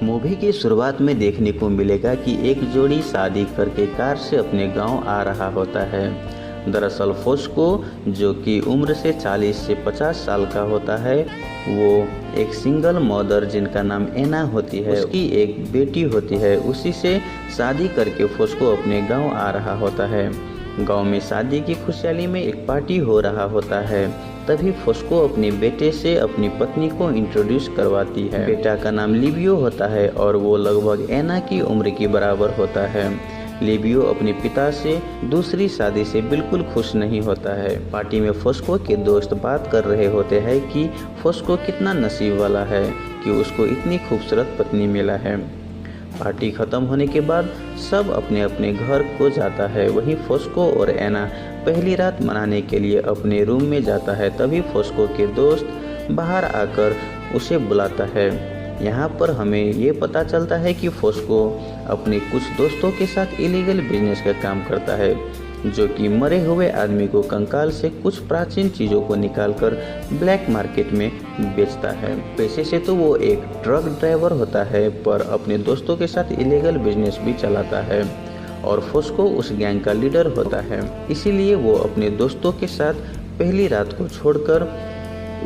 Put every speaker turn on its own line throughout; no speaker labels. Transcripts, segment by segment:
Movie की शुरुआत में देखने को मिलेगा कि एक जोड़ी शादी करके कार से अपने गांव आ रहा होता है। दरअसल फोस्को, जो कि उम्र से 40 से 50 साल का होता है, वो एक सिंगल मदर जिनका नाम एना होती है, उसकी एक बेटी होती है, उसी से शादी करके फोस्को अपने गांव आ रहा होता है। गांव में शादी की खुशहाली में एक पार्टी हो रहा होता है। तभी फोस्को अपने बेटे से अपनी पत्नी को इंट्रोड्यूस करवाती है। बेटा का नाम लिबियो होता है और वो लगभग एना की उम्र के बराबर होता है। लिबियो अपने पिता से दूसरी शादी से बिल्कुल खुश नहीं होता है। पार्टी में फोस्को के दोस्त बात कर रहे होते हैं कि फोस्को कितना नसीब वाला है कि उसको इतनी खूबसूरत पत्नी मिला है। पार्टी खत्म होने के बाद सब अपने अपने घर को जाता है। वहीं फोस्को और एना पहली रात मनाने के लिए अपने रूम में जाता है। तभी फोस्को के दोस्त बाहर आकर उसे बुलाता है। यहाँ पर हमें ये पता चलता है कि फोस्को अपने कुछ दोस्तों के साथ इलीगल बिजनेस का काम करता है, जो कि मरे हुए आदमी को कंकाल से कुछ प्राचीन चीज़ों को निकालकर ब्लैक मार्केट में बेचता है। पैसे से तो वो एक ट्रक ड्राइवर होता है, पर अपने दोस्तों के साथ इलीगल बिजनेस भी चलाता है और फोस्को उस गैंग का लीडर होता है। इसीलिए वो अपने दोस्तों के साथ पहली रात को छोड़कर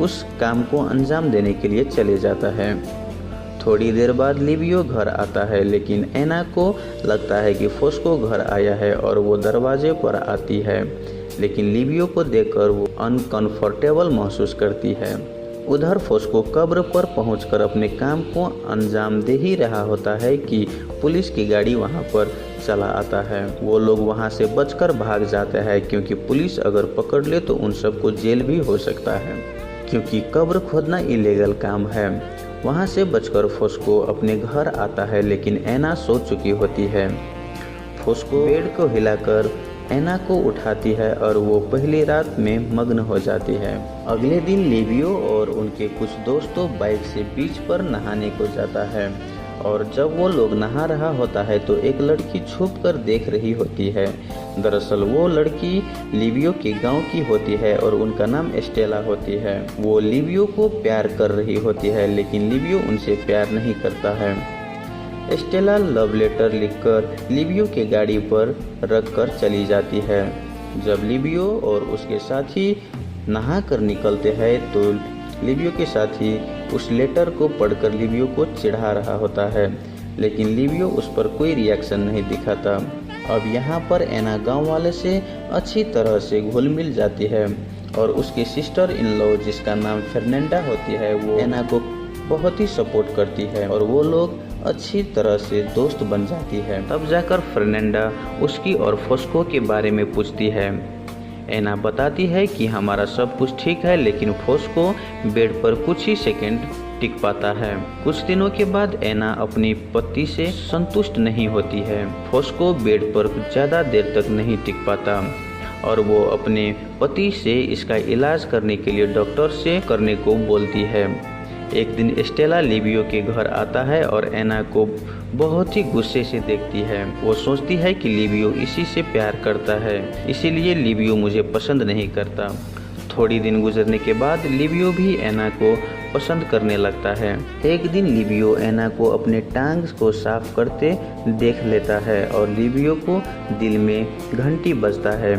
उस काम को अंजाम देने के लिए चले जाता है। थोड़ी देर बाद लिबियो घर आता है, लेकिन एना को लगता है कि फोस्को घर आया है और वो दरवाजे पर आती है, लेकिन लिबियो को देखकर वो अनकंफर्टेबल महसूस करती है। उधर फोस्को कब्र पर पहुंचकर अपने काम को अंजाम दे ही रहा होता है कि पुलिस की गाड़ी वहां पर चला आता है। वो लोग वहां से बचकर भाग जाते हैं, क्योंकि पुलिस अगर पकड़ ले तो उन सबको जेल भी हो सकता है, क्योंकि कब्र खोदना इलीगल काम है। वहां से बचकर फोस्को अपने घर आता है, लेकिन एना सो चुकी होती है। फोस्को बेड को हिलाकर एना को उठाती है और वो पहली रात में मग्न हो जाती है। अगले दिन लिबियो और उनके कुछ दोस्तों बाइक से बीच पर नहाने को जाता है, और जब वो लोग नहा रहा होता है तो एक लड़की छुपकर देख रही होती है। दरअसल वो लड़की लिबियो के गांव की होती है और उनका नाम एस्टेला होती है। वो लिबियो को प्यार कर रही होती है, लेकिन लिबियो उनसे प्यार नहीं करता है। एस्टेला लव लेटर लिखकर लिबियो के गाड़ी पर रखकर चली जाती है। जब लिबियो और उसके साथी नहा कर निकलते हैं तो लिबियो के साथी उस लेटर को पढ़कर लिबियो को चिढ़ा रहा होता है, लेकिन लिबियो उस पर कोई रिएक्शन नहीं दिखाता। अब यहाँ पर एना गांव वाले से अच्छी तरह से घुल मिल जाती है और उसकी सिस्टर इन लॉ, जिसका नाम फर्नांडा होती है, वो एना को बहुत ही सपोर्ट करती है और वो लोग अच्छी तरह से दोस्त बन जाती है। तब जाकर फर्नांडा उसकी और फोस्को के बारे में पूछती है। एना बताती है कि हमारा सब कुछ ठीक है, लेकिन फोस्को बेड पर कुछ ही सेकंड टिक पाता है। कुछ दिनों के बाद एना अपनी पति से संतुष्ट नहीं होती है। फोस्को बेड पर ज़्यादा देर तक नहीं टिक पाता और वो अपने पति से इसका इलाज करने के लिए डॉक्टर से करने को बोलती है। एक दिन एस्टेला लिबियो के घर आता है और एना को बहुत ही गुस्से से देखती है। वो सोचती है कि लिबियो इसी से प्यार करता है, इसीलिए लिबियो मुझे पसंद नहीं करता। थोड़ी दिन गुजरने के बाद लिबियो भी एना को पसंद करने लगता है। एक दिन लिबियो एना को अपने टांग को साफ करते देख लेता है और लिबियो को दिल में घंटी बजता है।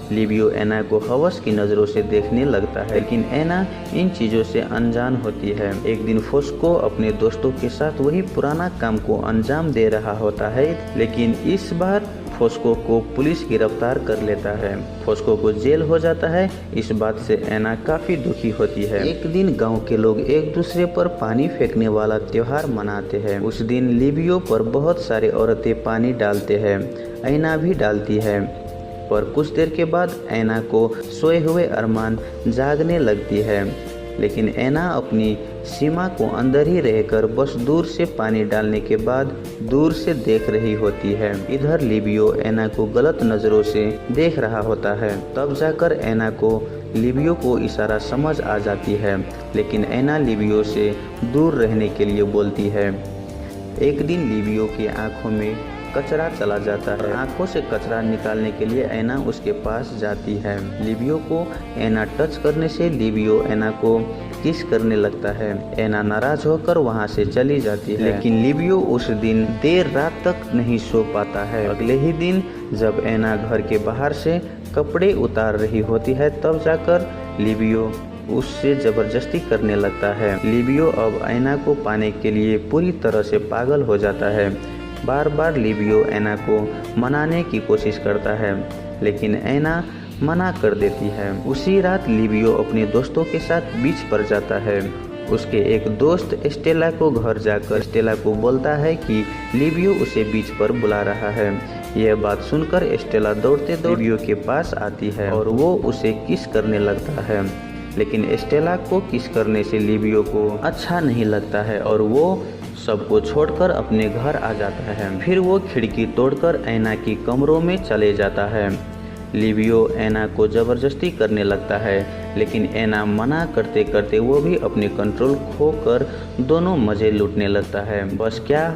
लिबियो एना को हवस की नज़रों से देखने लगता है, लेकिन एना इन चीज़ों से अनजान होती है। एक दिन फोस्को अपने दोस्तों के साथ वही पुराना काम को अंजाम दे रहा होता है, लेकिन इस बार फोस्को को पुलिस गिरफ्तार कर लेता है। फोस्को को जेल हो जाता है। इस बात से एना काफ़ी दुखी होती है। एक दिन गांव के लोग एक दूसरे पर पानी फेंकने वाला त्योहार मनाते हैं। उस दिन लिबियो पर बहुत सारे औरतें पानी डालते हैं, एना भी डालती है, पर कुछ देर के बाद एना को सोए हुए अरमान जागने लगती है, लेकिन एना अपनी सीमा को अंदर ही रहकर बस दूर से पानी डालने के बाद दूर से देख रही होती है। इधर लिबियो एना को गलत नज़रों से देख रहा होता है। तब जाकर एना को लिबियो को इशारा समझ आ जाती है, लेकिन एना लिबियो से दूर रहने के लिए बोलती है। एक दिन लिबियो की आंखों में कचरा चला जाता है। आंखों से कचरा निकालने के लिए ऐना उसके पास जाती है। लिबियो को ऐना टच करने से लिबियो ऐना को किस करने लगता है। ऐना नाराज होकर वहां से चली जाती है, लेकिन लिबियो उस दिन देर रात तक नहीं सो पाता है। अगले ही दिन जब ऐना घर के बाहर से कपड़े उतार रही होती है, तब जाकर लिबियो उससे जबरदस्ती करने लगता है। लिबियो अब ऐना को पाने के लिए पूरी तरह से पागल हो जाता है। बार बार लिबियो ऐना को मनाने की कोशिश करता है, लेकिन ऐना मना कर देती है। उसी रात लिबियो अपने दोस्तों के साथ बीच पर जाता है। उसके एक दोस्त स्टेला को घर जाकर स्टेला को बोलता है कि लिबियो उसे बीच पर बुला रहा है। यह बात सुनकर स्टेला दौड़ते लिबियो के पास आती है और वो उसे किस करने लगता है, लेकिन स्टेला को किस करने से लिबियो को अच्छा नहीं लगता है और वो सबको छोड़कर अपने घर आ जाता है। फिर वो खिड़की तोड़कर ऐना की कमरों में चले जाता है। लिबियो ऐना को जबरदस्ती करने लगता है, लेकिन ऐना मना करते करते वो भी अपने कंट्रोल खोकर दोनों मज़े लूटने लगता है। बस क्या,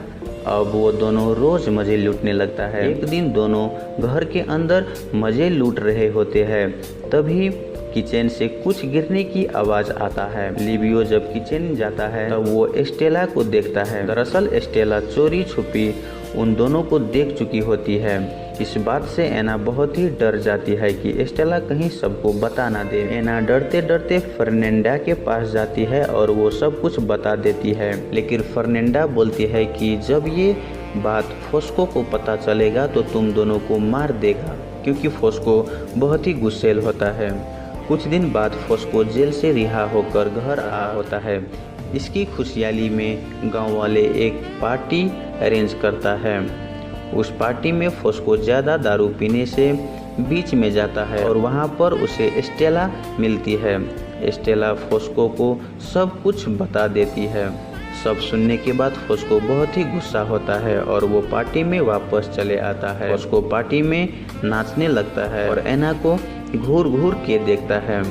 अब वो दोनों रोज़ मज़े लूटने लगता है। एक दिन दोनों घर के अंदर मज़े लूट रहे होते हैं, तभी किचन से कुछ गिरने की आवाज़ आता है। लिबियो जब किचन जाता है तब वो स्टेला को देखता है। दरअसल स्टेला चोरी छुपी उन दोनों को देख चुकी होती है। इस बात से ऐना बहुत ही डर जाती है कि स्टेला कहीं सबको बता ना दे। ऐना डरते डरते फर्नेंडा के पास जाती है और वो सब कुछ बता देती है, लेकिन फर्नेंडा बोलती है कि जब ये बात फोस्को को पता चलेगा तो तुम दोनों को मार देगा, क्योंकि फोस्को बहुत ही गुस्सैल होता है। कुछ दिन बाद फोस्को जेल से रिहा होकर घर आ होता है। इसकी खुशहाली में गांव वाले एक पार्टी अरेंज करता है। उस पार्टी में फोस्को ज़्यादा दारू पीने से बीच में जाता है और वहां पर उसे स्टेला मिलती है। स्टेला फोस्को को सब कुछ बता देती है। सब सुनने के बाद फोस्को बहुत ही गुस्सा होता है और वो पार्टी में वापस चले आता है। फोस्को पार्टी में नाचने लगता है और ऐना को घूर घूर के देखता है।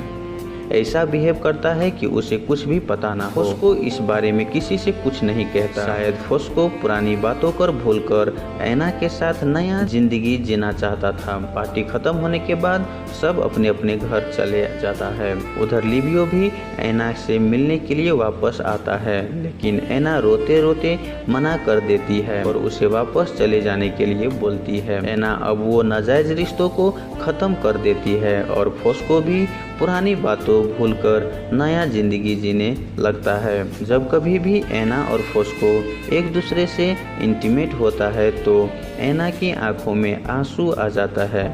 ऐसा बिहेव करता है कि उसे कुछ भी पता ना हो। फोस्को इस बारे में किसी से कुछ नहीं कहता। शायद फोस्को पुरानी बातों को भूलकर ऐना के साथ नया जिंदगी जीना चाहता था। पार्टी खत्म होने के बाद सब अपने अपने घर चले जाता है। उधर लिबियो भी ऐना से मिलने के लिए वापस आता है, लेकिन ऐना रोते रोते मना कर देती है और उसे वापस चले जाने के लिए बोलती है। ऐना अब वो नाजायज रिश्तों को खत्म कर देती है और फोस्को भी पुरानी बातों भूलकर नया जिंदगी जीने लगता है। जब कभी भी ऐना और फोस्को एक दूसरे से इंटीमेट होता है तो ऐना की आंखों में आंसू आ जाता है,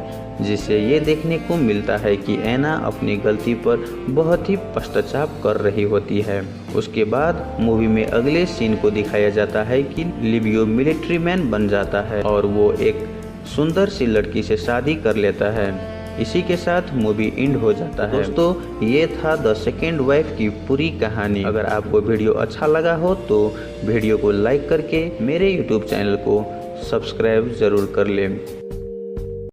जिससे ये देखने को मिलता है कि ऐना अपनी गलती पर बहुत ही पश्चाताप कर रही होती है। उसके बाद मूवी में अगले सीन को दिखाया जाता है कि लिबियो मिलिट्री मैन बन जाता है और वो एक सुंदर सी लड़की से शादी कर लेता है। इसी के साथ मूवी एंड हो जाता है। दोस्तों, ये था द सेकेंड वाइफ की पूरी कहानी। अगर आपको वीडियो अच्छा लगा हो तो वीडियो को लाइक करके मेरे यूट्यूब चैनल को सब्सक्राइब ज़रूर कर लें।